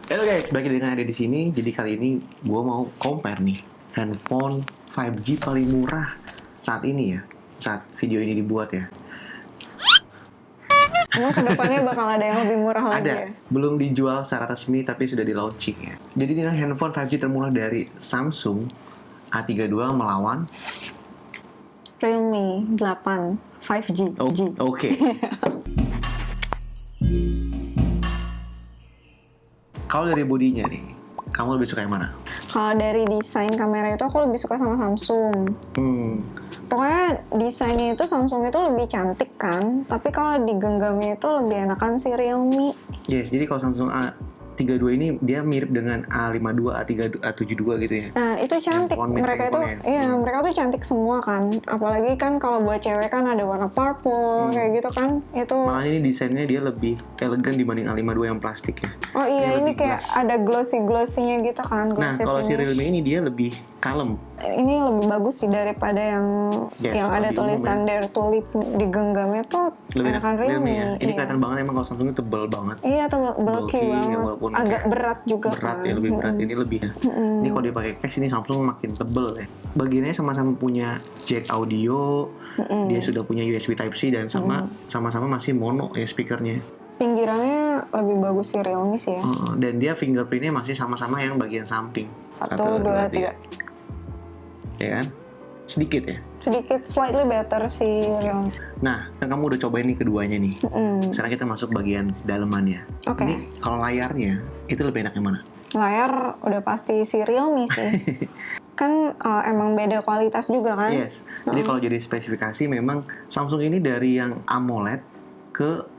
Halo guys, balik dengan ada di sini. Jadi kali ini gue mau compare nih handphone 5G paling murah saat ini ya, saat video ini dibuat ya. Emang kedepannya bakal ada yang lebih murah lagi Ada, ya? belum dijual secara resmi tapi sudah di launching ya. Jadi dengan handphone 5G termurah dari Samsung A32 melawan Realme 8 5G. Oke. Kalau dari bodinya nih, kamu lebih suka yang mana? Kalau dari desain kamera itu aku lebih suka sama Samsung. Pokoknya desainnya itu Samsung itu lebih cantik kan, tapi kalau digenggamnya itu lebih enakan si Realme. Yes, jadi kalau Samsung A32 ini dia mirip dengan A52, A72 gitu ya. Nah itu cantik, mereka itu, mereka tuh cantik semua kan. Apalagi kan kalau buat cewek kan ada warna purple kayak gitu kan. Itu. Malah ini desainnya dia lebih elegan dibanding A52 yang plastik ya. Oh iya, ini kayak gloss. ada glossy-glossy-nya gitu kan. Nah, kalau si Realme ini dia lebih kalem. Ini lebih bagus sih daripada yang ada tulisan Dare to Live di genggamnya tuh lebih enakan Realme ya. Ini kelihatan banget emang kalau Samsung itu tebal banget. Iya, bulky banget. Walaupun agak berat juga berat kan. Ya, lebih berat. Ini lebih. Ini kalau dipakai case ini Samsung makin tebel ya. Bagiannya sama-sama punya jack audio, dia sudah punya USB Type-C dan sama-sama masih mono ya speakernya. Pinggirannya lebih bagus sih Realme sih ya. Dan dia fingerprintnya masih sama-sama yang bagian samping. 1, 2, 3. Ya kan? Sedikit ya? Sedikit slightly better sih Realme. Nah, kan kamu udah cobain nih keduanya nih. Sekarang kita masuk bagian dalemannya. Oke. Ini kalau layarnya, itu lebih enak yang mana? Layar udah pasti si Realme sih. Kan emang beda kualitas juga kan? Yes. Jadi kalau jadi spesifikasi memang Samsung ini dari yang AMOLED ke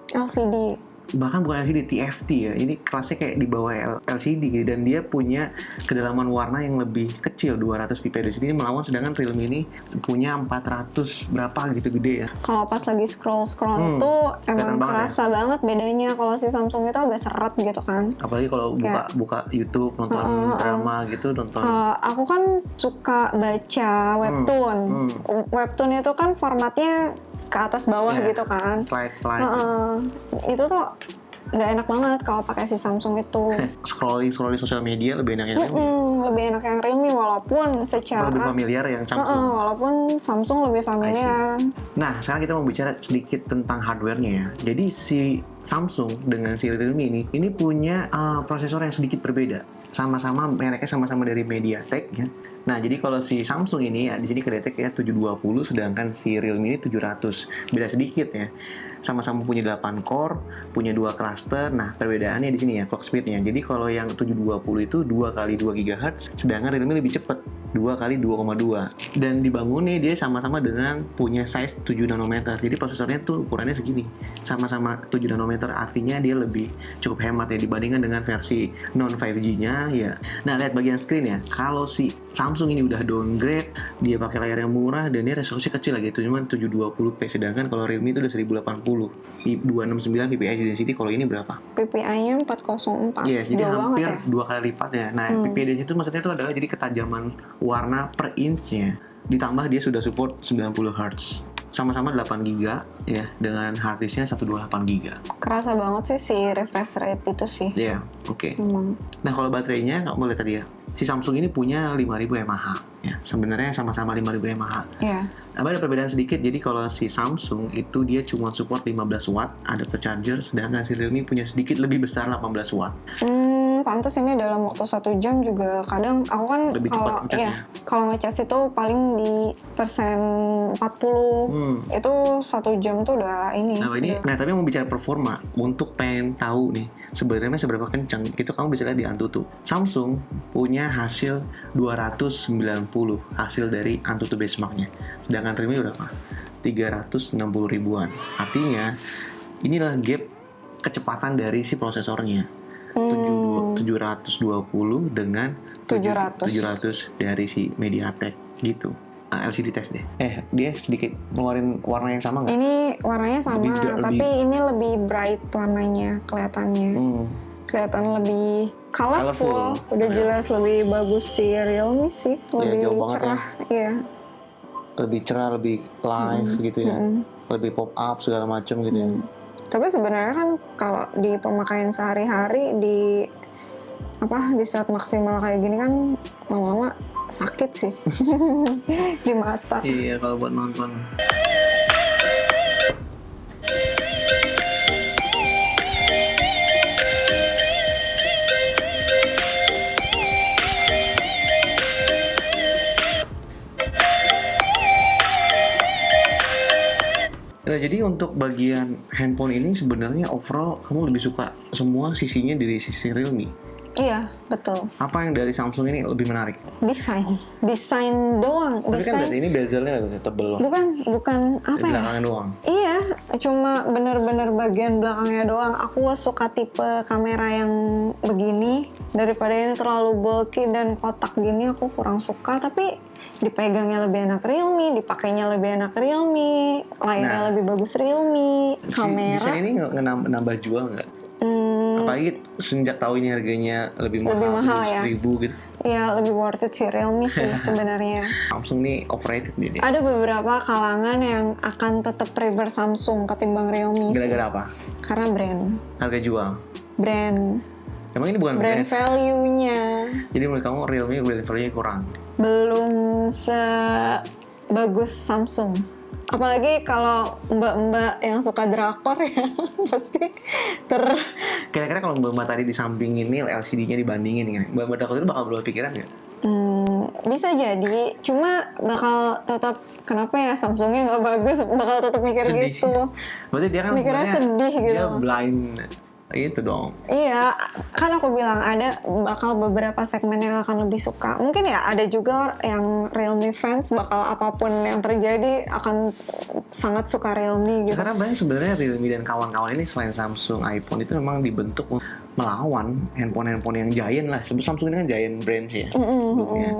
LCD. Bahkan bukan LCD, TFT ya. Ini kelasnya kayak di bawah LCD gitu. Dan dia punya kedalaman warna yang lebih kecil, 200 ppi dari sini melawan, sedangkan Realme ini punya 400 berapa gitu gede ya. Kalau pas lagi scroll itu emang kerasa banget bedanya. Kalau si Samsung itu agak seret gitu kan. Apalagi kalau buka YouTube, nonton drama gitu, nonton. Aku kan suka baca webtoon. Webtoon itu kan formatnya ke atas bawah gitu kan. Slide. Itu tuh nggak enak banget kalau pakai si Samsung itu. scrolling sosial media lebih enak yang Realme. Lebih enak yang Realme walaupun secara lebih familiar yang Samsung. Walaupun Samsung lebih familiar. Nah, sekarang kita mau bicara sedikit tentang hardware-nya ya. Jadi si Samsung dengan si Realme ini punya prosesor yang sedikit berbeda. Sama-sama mereknya sama-sama dari MediaTek ya. Nah, jadi kalau si Samsung ini ya di sini kedetek ya 720, sedangkan si Realme ini 700. Beda sedikit ya. Sama-sama punya 8 core, punya 2 cluster. Nah, perbedaannya di sini ya clock speed-nya. Jadi kalau yang 720 itu 2 kali 2 GHz, sedangkan Realme lebih cepat, 2 kali 2,2. Dan dibangunnya dia sama-sama dengan punya size 7 nanometer. Jadi prosesornya tuh ukurannya segini. Sama-sama 7 nanometer, artinya dia lebih cukup hemat ya dibandingkan dengan versi non 5G-nya ya. Nah, lihat bagian screen ya. Kalau si Samsung ini udah downgrade, dia pakai layar yang murah dan dia resolusi kecil lagi, itu cuma 720p, sedangkan kalau Realme itu udah 1080, 269 ppi density. Kalau ini berapa? PPI-nya 404. Yes, jadi hampir ya? 2 kali lipat ya. Nah, ppi density itu maksudnya itu adalah jadi ketajaman warna per inch-nya. Ditambah dia sudah support 90 Hz. Sama-sama 8 GB ya, dengan hard disk-nya 128 GB. Kerasa banget sih si refresh rate itu sih. Iya, oke. Nah, kalau baterainya nggak boleh tadi ya. Si Samsung ini punya 5000 mAh ya. Sebenarnya sama-sama 5000 mAh. Iya. Ada perbedaan sedikit. Jadi kalau si Samsung itu dia cuma support 15 watt adapter charger, sedangkan si Realme punya sedikit lebih besar 18 watt. Pantes ini dalam waktu 1 jam juga kadang aku kan lebih cepat ngecasnya. Kalau ngecas itu paling di persen 40 itu 1 jam tuh udah ini. Nah, tapi mau bicara performa, untuk pengen tahu nih sebenarnya seberapa kencang, itu kamu bisa lihat di Antutu. Samsung punya hasil 290 hasil dari Antutu benchmarknya, sedangkan Realme berapa? 360 ribuan. Artinya inilah gap kecepatan dari si prosesornya. 720 dengan 700 dari si MediaTek gitu. LCD test deh. Dia sedikit ngeluarin warna yang sama nggak? Ini warnanya sama, tapi ini lebih bright warnanya kelihatannya. Kelihatan lebih colorful. Udah jelas lebih bagus si Realme sih, lebih cerah. Iya. Lebih cerah, lebih live gitu ya. Lebih pop up segala macam gitu ya. Tapi sebenarnya kan kalau di pemakaian sehari-hari di di saat maksimal kayak gini kan lama-lama sakit sih di mata. Iya, kalau buat nonton. Nah, jadi untuk bagian handphone ini sebenarnya overall kamu lebih suka semua sisinya dari sisi Realme? Iya, betul. Apa yang dari Samsung ini lebih menarik? Desain doang. Tapi kan berarti ini bezelnya tebel loh. Bukan apa ya? Belakangnya doang. Iya, cuma bener-bener bagian belakangnya doang. Aku suka tipe kamera yang begini daripada ini terlalu bulky dan kotak gini. Aku kurang suka, tapi dipegangnya lebih enak Realme, dipakainya lebih enak Realme, layarnya lebih bagus Realme, kamera. Desain ini nambah jual nggak? Apalagi sejak tahu ini harganya lebih mahal ya. 1.000 gitu. Ya, lebih worth it sih Realme sih sebenarnya. Samsung nih overrated dia. Ada beberapa kalangan yang akan tetap prefer Samsung ketimbang Realme. Gara-gara apa? Karena brand. Harga jual. Brand. Emang ini bukan brand value-nya. Jadi menurut kamu Realme brand value-nya kurang? Belum sebagus Samsung. Apalagi kalau mbak-mbak yang suka drakor ya pasti Kira-kira kalau mbak-mbak tadi di samping ini LCD-nya dibandingin nih, mbak-mbak drakor itu bakal berpikiran nggak? Bisa jadi, cuma bakal tetap kenapa ya Samsungnya nggak bagus, bakal tetap mikir sedih. Gitu. Berarti dia kan mikirnya sedih gitu. Dia blind itu dong. Iya, kan aku bilang ada bakal beberapa segmen yang akan lebih suka. Mungkin ya ada juga yang Realme fans bakal apapun yang terjadi akan sangat suka Realme gitu. Sekarang banyak sebenarnya Realme dan kawan-kawan ini selain Samsung, iPhone itu memang dibentuk melawan handphone-handphone yang giant lah. Samsung ini kan giant brand sih ya sebelumnya.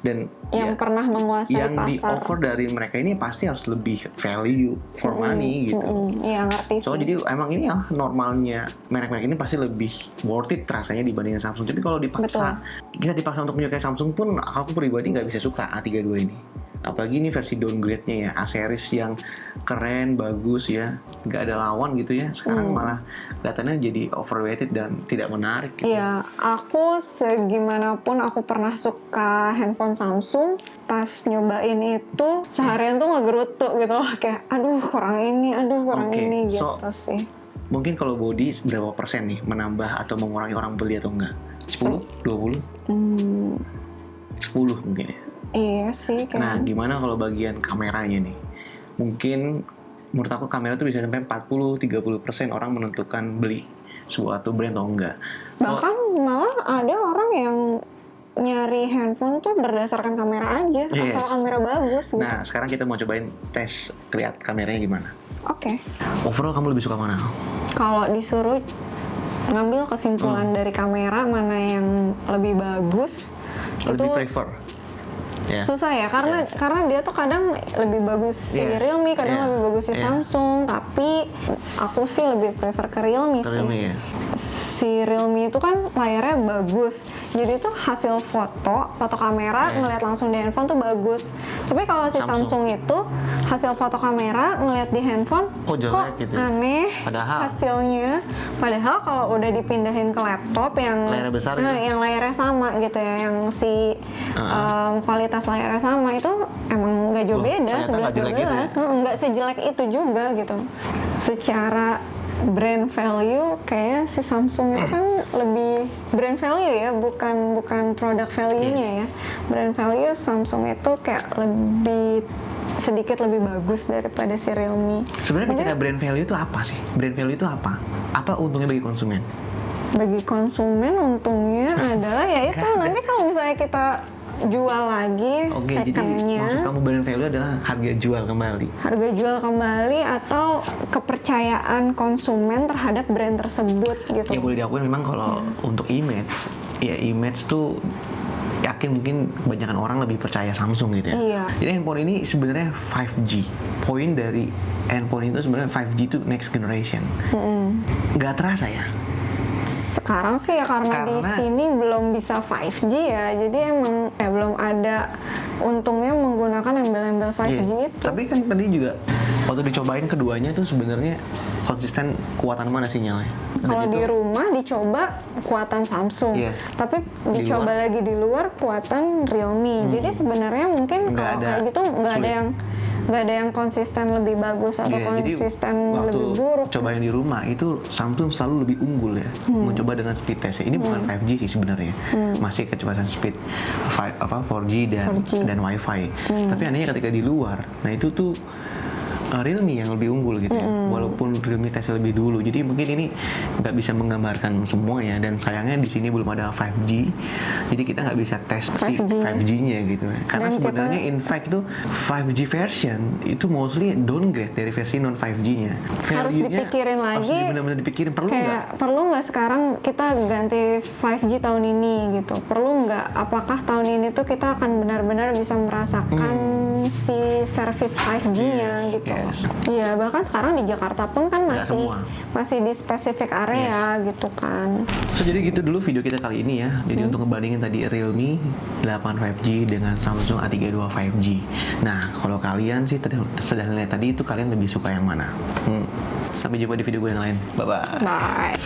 Dan yang pernah menguasai yang pasar. Yang di-offer dari mereka ini pasti harus lebih value for money gitu. Iya, ngerti sih. So jadi emang ini ya normalnya merek-merek ini pasti lebih worth it rasanya dibandingin Samsung. Tapi kalau kita dipaksa untuk menyukai Samsung pun aku pribadi nggak bisa suka A32 ini. Apalagi ini versi downgrade-nya ya, A series yang keren, bagus ya, nggak ada lawan gitu ya. Sekarang malah kelihatannya jadi overrated dan tidak menarik gitu. Iya, aku segimanapun aku pernah suka handphone Samsung, pas nyobain itu seharian tuh ngegerutu gitu loh, kayak aduh kurang ini gitu sih. Mungkin kalau body berapa persen nih menambah atau mengurangi orang beli atau enggak? 10? 20? 10 mungkin ya. Iya sih. Nah, gimana kalau bagian kameranya nih? Mungkin menurut aku kamera tuh bisa sampai 40-30% orang menentukan beli suatu brand atau enggak. Bahkan malah ada orang yang nyari handphone tuh berdasarkan kamera aja, asal kamera bagus gitu. Nah, sekarang kita mau cobain tes lihat kameranya gimana. Oke. Overall kamu lebih suka mana? Kalau disuruh ngambil kesimpulan dari kamera mana yang lebih bagus, lebih prefer. Susah ya, karena dia tuh kadang lebih bagus si Realme, kadang lebih bagus si Samsung, tapi aku sih lebih prefer ke Realme sih. Si Realme itu kan layarnya bagus, jadi tuh hasil foto kamera ngeliat langsung di handphone tuh bagus. Tapi kalau si Samsung itu hasil foto kamera ngeliat di handphone kok gitu. Aneh hasilnya. Padahal kalau udah dipindahin ke laptop yang layarnya besar yang layarnya sama gitu ya, yang si kualitas layarnya sama, itu emang nggak jauh beda 11-12 nggak sejelek itu juga gitu. Secara brand value kayak si Samsung itu kan lebih brand value ya, bukan produk value-nya ya. Brand value Samsung itu kayak sedikit lebih bagus daripada si Realme. Sebenarnya bicara brand value itu apa sih? Brand value itu apa? Apa untungnya bagi konsumen? Bagi konsumen untungnya adalah ya itu nanti kalau misalnya kita jual lagi second-nya. Jadi maksud kamu brand value adalah harga jual kembali? Harga jual kembali atau kepercayaan konsumen terhadap brand tersebut gitu. Ya boleh diakui memang kalau untuk image tuh yakin mungkin kebanyakan orang lebih percaya Samsung gitu ya. Iya. Jadi handphone ini sebenarnya 5G. Poin dari handphone itu sebenarnya 5G itu next generation. Nggak terasa ya? Sekarang sih ya karena di sini belum bisa 5G ya, jadi emang belum ada untungnya menggunakan embel-embel 5G itu. Tapi kan tadi juga waktu dicobain keduanya tuh sebenarnya konsisten kuatan mana sinyalnya. Kalau di rumah dicoba kuatan Samsung, tapi dicoba lagi di luar kuatan Realme. Jadi sebenarnya mungkin kalau kayak gitu nggak ada yang konsisten lebih bagus atau konsisten lebih buruk. Coba yang di rumah itu Samsung selalu lebih unggul ya. Mencoba dengan speed test. Ini bukan 5G sih sebenarnya. Masih kecepatan speed 4G dan Wi-Fi. Tapi anehnya ketika di luar, nah itu tuh Realme yang lebih unggul gitu ya, walaupun Realme tesnya lebih dulu. Jadi mungkin ini nggak bisa menggambarkan semuanya, dan sayangnya di sini belum ada 5G, jadi kita nggak bisa tes si 5G-nya gitu ya. Karena dan sebenarnya in fact itu 5G version itu mostly downgrade dari versi non 5G-nya. Harus dipikirin lagi. Harus benar-benar dipikirin, perlu nggak sekarang kita ganti 5G tahun ini gitu? Perlu nggak? Apakah tahun ini tuh kita akan benar-benar bisa merasakan si service 5G-nya gitu? Iya, bahkan sekarang di Jakarta pun kan masih di spesifik area gitu kan. So, jadi gitu dulu video kita kali ini ya. Jadi untuk ngebandingin tadi Realme 8 5G dengan Samsung A32 5G. Nah, kalau kalian sih sedang lihat tadi itu, kalian lebih suka yang mana? Sampai jumpa di video gue yang lain. Bye-bye. Bye.